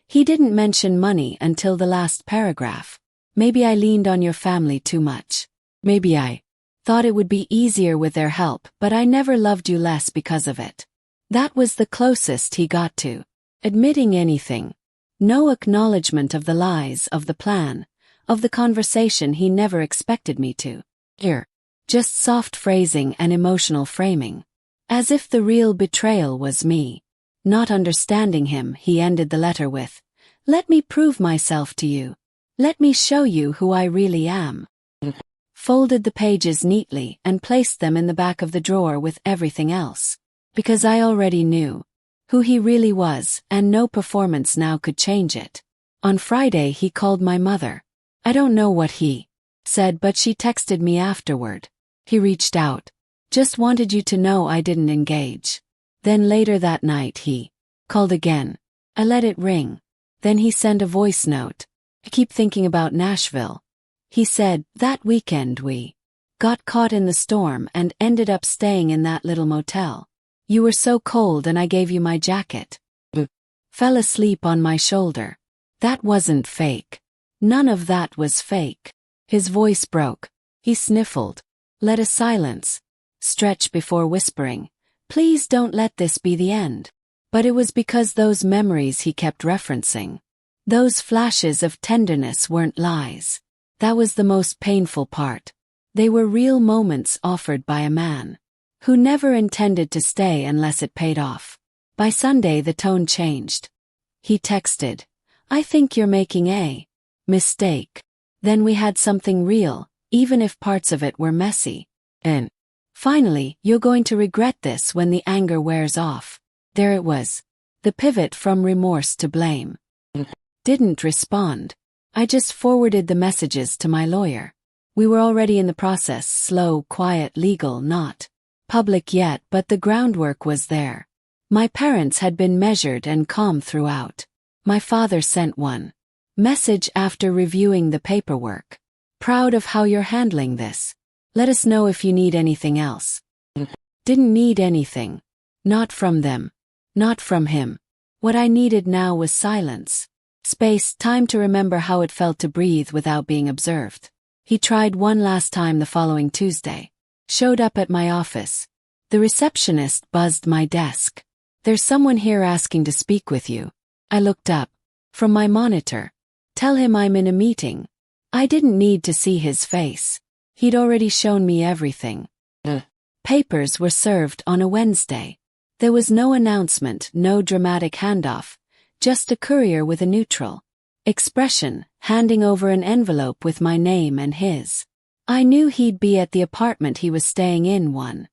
He didn't mention money until the last paragraph. "Maybe I leaned on your family too much. Maybe I Thought it would be easier with their help, but I never loved you less because of it. That was the closest he got to admitting anything. No acknowledgement of the lies, of the plan, of the conversation he never expected me to hear. Just soft phrasing and emotional framing. As if the real betrayal was me. Not understanding him, he ended the letter with, "Let me prove myself to you. Let me show you who I really am." Folded the pages neatly and placed them in the back of the drawer with everything else. Because I already knew who he really was, and no performance now could change it. On Friday he called my mother. I don't know what he said, but she texted me afterward. He reached out. "Just wanted you to know I didn't engage." Then later that night he called again. I let it ring. Then he sent a voice note. "I keep thinking about Nashville." He said, "That weekend we got caught in the storm and ended up staying in that little motel. You were so cold and I gave you my jacket. Fell asleep on my shoulder. That wasn't fake. None of that was fake." His voice broke. He sniffled. Let a silence stretch before whispering, "Please don't let this be the end." But it was because those memories he kept referencing, those flashes of tenderness, weren't lies. That was the most painful part. They were real moments offered by a man who never intended to stay unless it paid off. By Sunday the tone changed. He texted, "I think you're making a mistake." Then we had something real, even if parts of it were messy. And finally, "You're going to regret this when the anger wears off." There it was. The pivot from remorse to blame. Didn't respond. I just forwarded the messages to my lawyer. We were already in the process, slow, quiet, legal, not public yet, but the groundwork was there. My parents had been measured and calm throughout. My father sent one message after reviewing the paperwork. "Proud of how you're handling this. Let us know if you need anything else." Didn't need anything. Not from them. Not from him. What I needed now was silence. Space, time to remember how it felt to breathe without being observed. He tried one last time the following Tuesday. Showed up at my office. The receptionist buzzed my desk. "There's someone here asking to speak with you." I looked up. From my monitor. "Tell him I'm in a meeting." I didn't need to see his face. He'd already shown me everything. Papers were served on a Wednesday. There was no announcement, no dramatic handoff, just a courier with a neutral expression, handing over an envelope with my name and his. I knew he'd be at the apartment he was staying in. One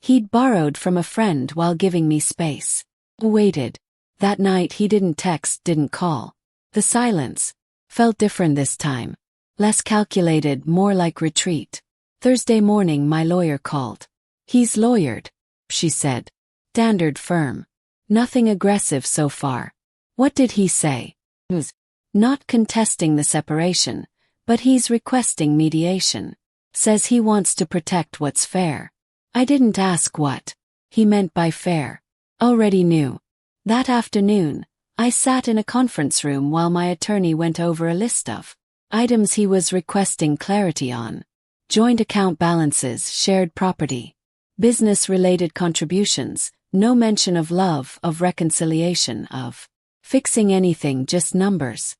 he'd borrowed from a friend while giving me space. Waited. That night he didn't text, didn't call. The silence felt different this time. Less calculated, more like retreat. Thursday morning my lawyer called. "He's lawyered," she said. Standard firm. Nothing aggressive so far. What did he say? Was not contesting the separation, but he's requesting mediation. Says he wants to protect what's fair. I didn't ask what he meant by fair. Already knew. That afternoon, I sat in a conference room while my attorney went over a list of items he was requesting clarity on. Joint account balances, shared property, business-related contributions, no mention of love, of reconciliation, of fixing anything, just numbers.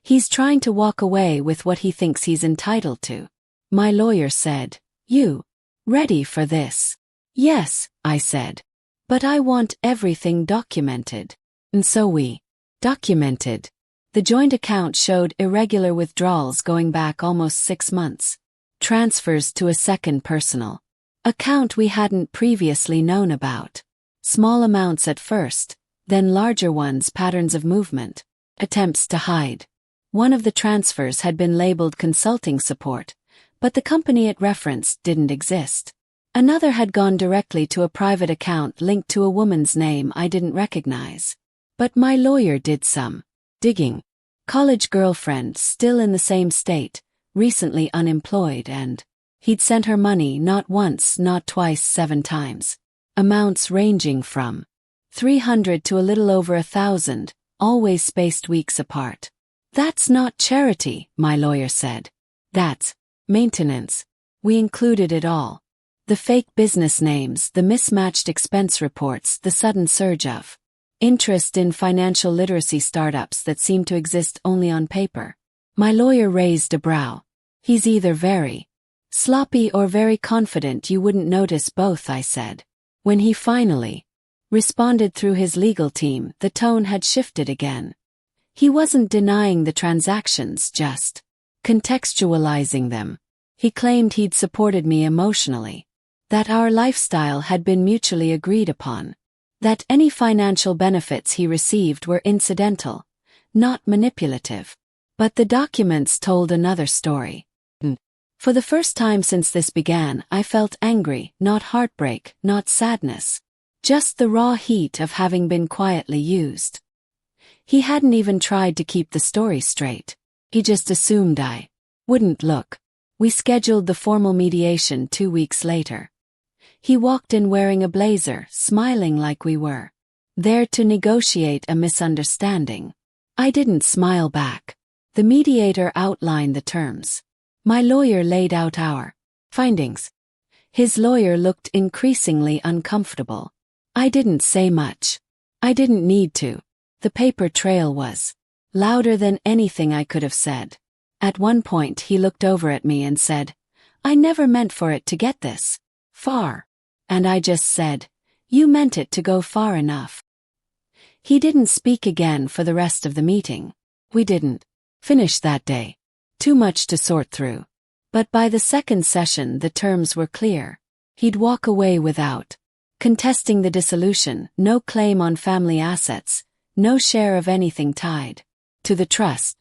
He's trying to walk away with what he thinks he's entitled to. My lawyer said, "You ready for this?" "Yes," I said. "But I want everything documented." And so we documented. The joint account showed irregular withdrawals going back almost 6 months. Transfers to a second personal account we hadn't previously known about. Small amounts at first, then larger ones, patterns of movement, attempts to hide. One of the transfers had been labeled consulting support, but the company it referenced didn't exist. Another had gone directly to a private account linked to a woman's name I didn't recognize. But my lawyer did some digging. College girlfriend, still in the same state, recently unemployed, and he'd sent her money not once, not twice, 7 times. Amounts ranging from 300 to a little over 1,000, always spaced weeks apart. "That's not charity," my lawyer said. "That's maintenance." We included it all. The fake business names, the mismatched expense reports, the sudden surge of interest in financial literacy startups that seemed to exist only on paper. My lawyer raised a brow. He's either very sloppy or very confident you wouldn't notice both, I said. When he finally responded through his legal team, the tone had shifted again. He wasn't denying the transactions, just contextualizing them. He claimed he'd supported me emotionally, that our lifestyle had been mutually agreed upon, that any financial benefits he received were incidental, not manipulative. But the documents told another story. For the first time since this began, I felt angry, not heartbreak, not sadness. Just the raw heat of having been quietly used. He hadn't even tried to keep the story straight. He just assumed I wouldn't look. We scheduled the formal mediation 2 weeks later. He walked in wearing a blazer, smiling like we were there to negotiate a misunderstanding. I didn't smile back. The mediator outlined the terms. My lawyer laid out our findings. His lawyer looked increasingly uncomfortable. I didn't say much. I didn't need to. The paper trail was louder than anything I could have said. At one point he looked over at me and said, "I never meant for it to get this far." And I just said, "You meant it to go far enough." He didn't speak again for the rest of the meeting. We didn't finish that day. Too much to sort through. But by the second session the terms were clear. He'd walk away without contesting the dissolution, no claim on family assets, no share of anything tied to the trust.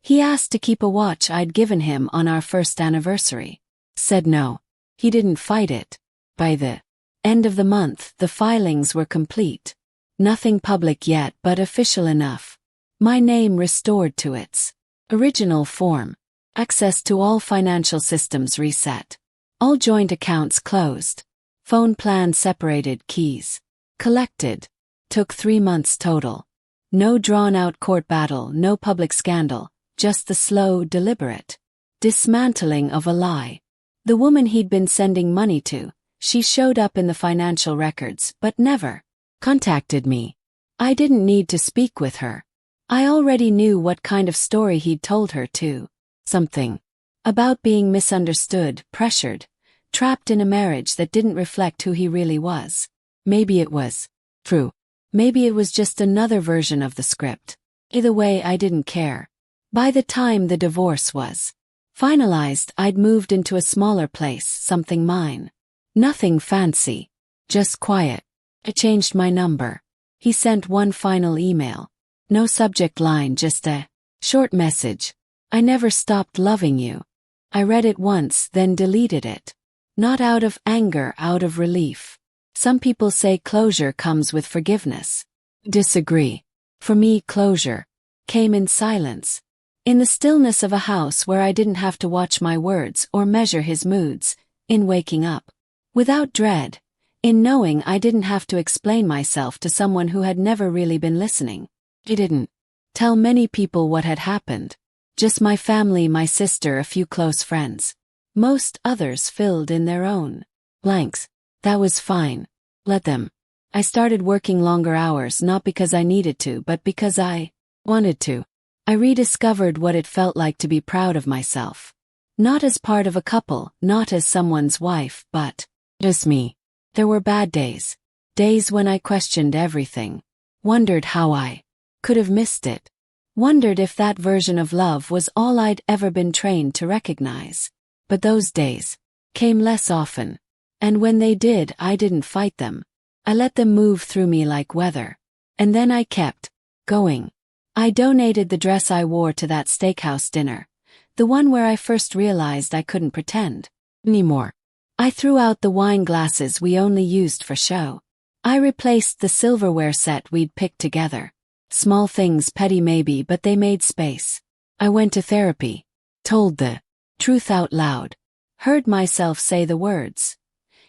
He asked to keep a watch I'd given him on our first anniversary. Said no. He didn't fight it. By the end of the month, the filings were complete. Nothing public yet, but official enough. My name restored to its original form. Access to all financial systems reset. All joint accounts closed. Phone plan separated, keys collected. Took 3 months total. No drawn-out court battle, no public scandal, just the slow, deliberate dismantling of a lie. The woman he'd been sending money to, she showed up in the financial records but never contacted me. I didn't need to speak with her. I already knew what kind of story he'd told her too. Something about being misunderstood, pressured, trapped in a marriage that didn't reflect who he really was. Maybe it was true. Maybe it was just another version of the script. Either way, I didn't care. By the time the divorce was finalized, I'd moved into a smaller place, something mine. Nothing fancy. Just quiet. I changed my number. He sent one final email. No subject line, just a short message. "I never stopped loving you." I read it once, then deleted it. Not out of anger, out of relief. Some people say closure comes with forgiveness. Disagree. For me, closure came in silence. In the stillness of a house where I didn't have to watch my words or measure his moods, in waking up without dread, in knowing I didn't have to explain myself to someone who had never really been listening. I didn't tell many people what had happened. Just my family, my sister, a few close friends. Most others filled in their own blanks. That was fine. Let them. I started working longer hours, not because I needed to, but because I wanted to. I rediscovered what it felt like to be proud of myself. Not as part of a couple, not as someone's wife, but just me. There were bad days. Days when I questioned everything. Wondered how I could have missed it. Wondered if that version of love was all I'd ever been trained to recognize. But those days came less often. And when they did, I didn't fight them. I let them move through me like weather. And then I kept going. I donated the dress I wore to that steakhouse dinner. The one where I first realized I couldn't pretend anymore. I threw out the wine glasses we only used for show. I replaced the silverware set we'd picked together. Small things, petty maybe, but they made space. I went to therapy. Told the truth out loud. Heard myself say the words.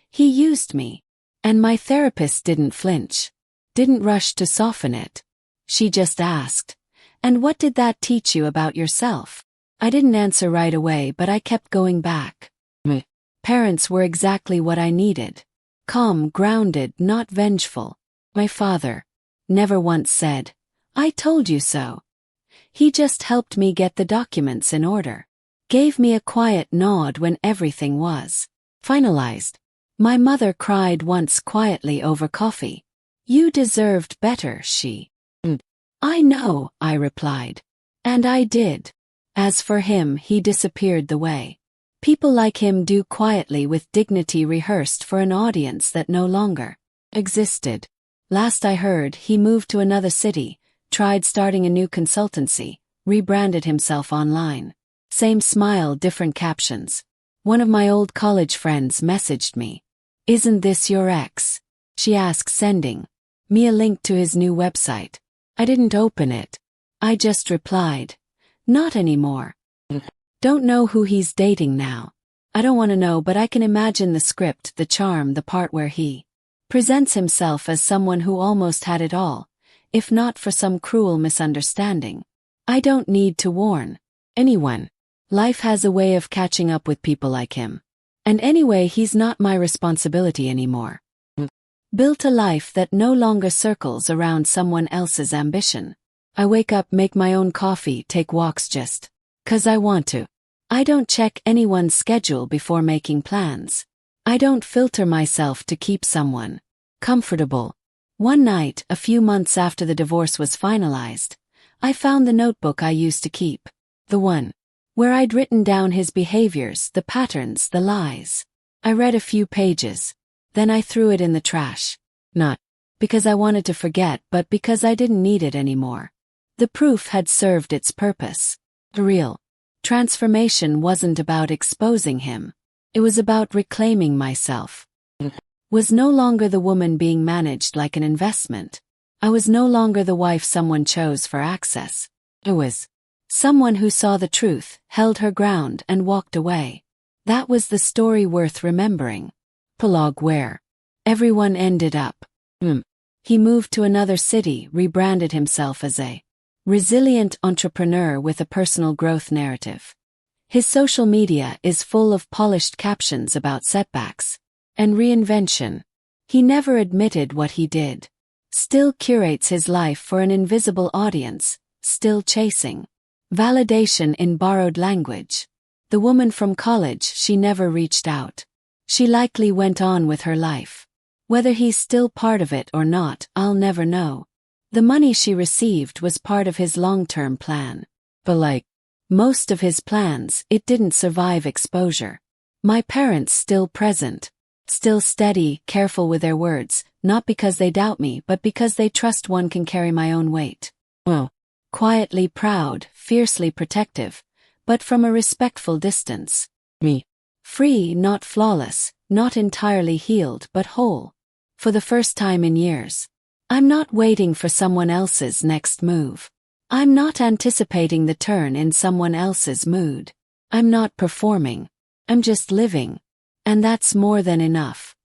He used me. And my therapist didn't flinch. Didn't rush to soften it. She just asked, "And what did that teach you about yourself?" I didn't answer right away, but I kept going back. Parents were exactly what I needed. Calm, grounded, not vengeful. My father never once said, "I told you so." He just helped me get the documents in order. Gave me a quiet nod when everything was finalized. My mother cried once quietly over coffee. "You deserved better," she. "I know," I replied. And I did. As for him, he disappeared the way people like him do, quietly with dignity, rehearsed for an audience that no longer existed. Last I heard, he moved to another city, tried starting a new consultancy, rebranded himself online. Same smile, different captions. One of my old college friends messaged me. "Isn't this your ex?" she asked, sending me a link to his new website. I didn't open it. I just replied, "Not anymore." Don't know who he's dating now. I don't want to know, but I can imagine the script, the charm, the part where he presents himself as someone who almost had it all, if not for some cruel misunderstanding. I don't need to warn anyone. Life has a way of catching up with people like him. And anyway, he's not my responsibility anymore. Built a life that no longer circles around someone else's ambition. I wake up, make my own coffee, take walks just 'cause I want to. I don't check anyone's schedule before making plans. I don't filter myself to keep someone comfortable. One night, a few months after the divorce was finalized, I found the notebook I used to keep. The one where I'd written down his behaviors, the patterns, the lies. I read a few pages. Then I threw it in the trash. Not because I wanted to forget, but because I didn't need it anymore. The proof had served its purpose. The real transformation wasn't about exposing him. It was about reclaiming myself. Was no longer the woman being managed like an investment. I was no longer the wife someone chose for access. I was someone who saw the truth, held her ground, and walked away. That was the story worth remembering. Epilogue, where everyone ended up. He moved to another city, rebranded himself as a resilient entrepreneur with a personal growth narrative. His social media is full of polished captions about setbacks and reinvention. He never admitted what he did. Still curates his life for an invisible audience, still chasing validation in borrowed language. The woman from college, she never reached out. She likely went on with her life. Whether he's still part of it or not, I'll never know. The money she received was part of his long-term plan. But like most of his plans, it didn't survive exposure. My parents still present. Still steady, careful with their words, not because they doubt me, but because they trust one can carry my own weight. Well, quietly proud, fiercely protective, but from a respectful distance. Me. Free, not flawless, not entirely healed, but whole. For the first time in years. I'm not waiting for someone else's next move. I'm not anticipating the turn in someone else's mood. I'm not performing. I'm just living. And that's more than enough.